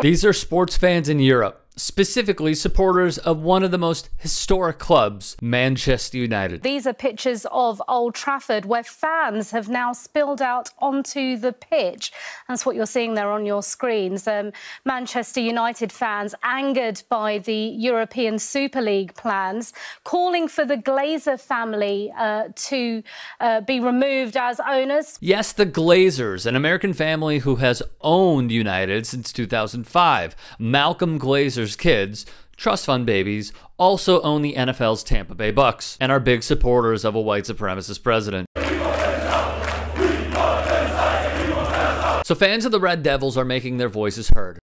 These are sports fans in Europe, specifically supporters of one of the most historic clubs, Manchester United. These are pictures of Old Trafford where fans have now spilled out onto the pitch. That's what you're seeing there on your screens. Manchester United fans angered by the European Super League plans, calling for the Glazer family to be removed as owners. Yes, the Glazers, an American family who has owned United since 2005. Malcolm Glazer's kids, trust fund babies, also own the NFL's Tampa Bay Bucks and are big supporters of a white supremacist president. So fans of the Red Devils are making their voices heard,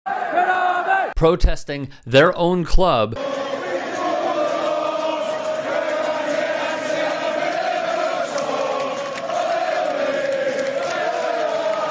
protesting their own club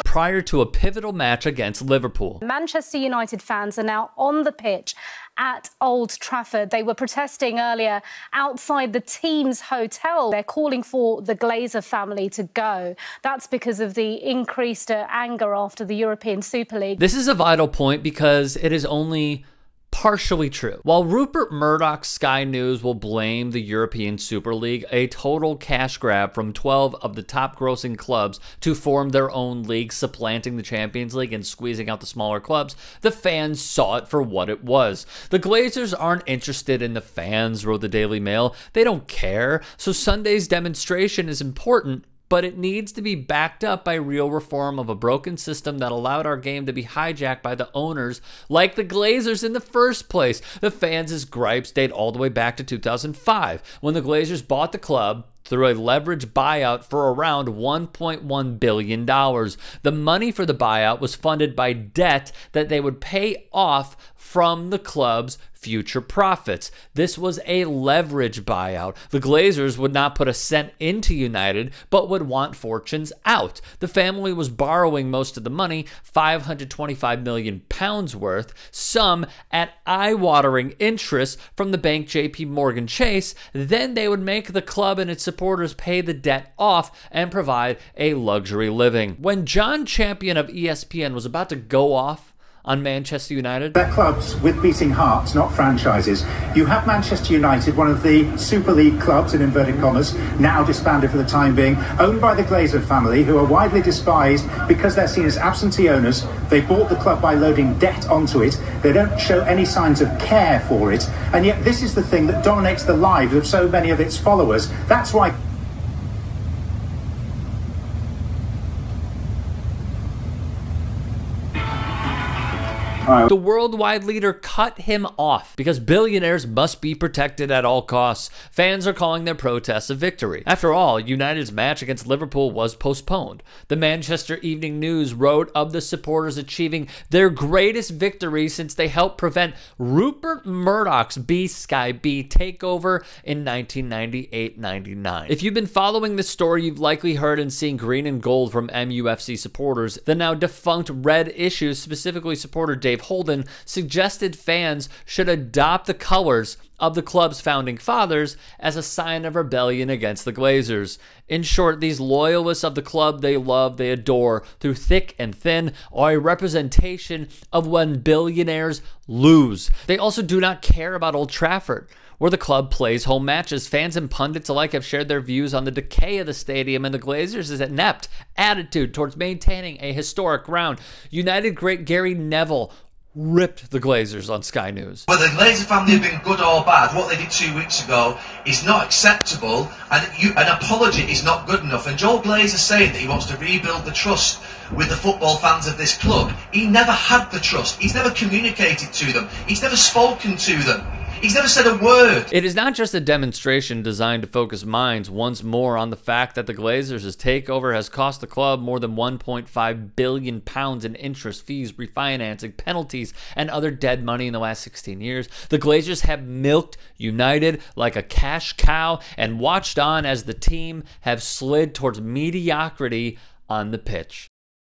prior to a pivotal match against Liverpool. Manchester United fans are now on the pitch at Old Trafford. They were protesting earlier outside the team's hotel. They're calling for the Glazer family to go. That's because of the increased anger after the European Super League. This is a vital point because it is only partially true. While Rupert Murdoch's Sky News will blame the European Super League, a total cash grab from 12 of the top grossing clubs to form their own league, supplanting the Champions League and squeezing out the smaller clubs, the fans saw it for what it was. The Glazers aren't interested in the fans, wrote the Daily Mail. They don't care. So Sunday's demonstration is important, but it needs to be backed up by real reform of a broken system that allowed our game to be hijacked by the owners like the Glazers in the first place. The fans' gripes date all the way back to 2005, when the Glazers bought the club through a leveraged buyout for around $1.1 billion. The money for the buyout was funded by debt that they would pay off from the club's future profits. This was a leverage buyout. The Glazers would not put a cent into United, but would want fortunes out. The family was borrowing most of the money, £525 million worth, some at eye-watering interest from the bank JP Morgan Chase. Then they would make the club and its supporters pay the debt off and provide a luxury living. When John Champion of ESPN was about to go off on Manchester United, they're clubs with beating hearts, not franchises. You have Manchester United, one of the Super League clubs, in inverted commas, now disbanded for the time being, owned by the Glazer family, who are widely despised because they're seen as absentee owners. They bought the club by loading debt onto it. They don't show any signs of care for it. And yet this is the thing that dominates the lives of so many of its followers. That's why the worldwide leader cut him off because billionaires must be protected at all costs. Fans are calling their protests a victory. After all, United's match against Liverpool was postponed. The Manchester Evening News wrote of the supporters achieving their greatest victory since they helped prevent Rupert Murdoch's Sky B takeover in 1998-99. If you've been following this story, you've likely heard and seen green and gold from MUFC supporters. The now defunct Red Issues, specifically supporter Dave Holden, suggested fans should adopt the colors of the club's founding fathers as a sign of rebellion against the Glazers. In short, these loyalists of the club they love, they adore, through thick and thin, are a representation of when billionaires lose. They also do not care about Old Trafford, where the club plays home matches. Fans and pundits alike have shared their views on the decay of the stadium and the Glazers' inept attitude towards maintaining a historic ground. United great Gary Neville ripped the Glazers on Sky News. Whether the Glazer family have been good or bad, what they did 2 weeks ago is not acceptable, and an apology is not good enough. And Joel Glazer saying that he wants to rebuild the trust with the football fans of this club, he never had the trust. He's never communicated to them. He's never spoken to them. He's never said a word. It is not just a demonstration designed to focus minds once more on the fact that the Glazers' takeover has cost the club more than £1.5 billion in interest, fees, refinancing, penalties, and other dead money in the last 16 years. The Glazers have milked United like a cash cow and watched on as the team have slid towards mediocrity on the pitch.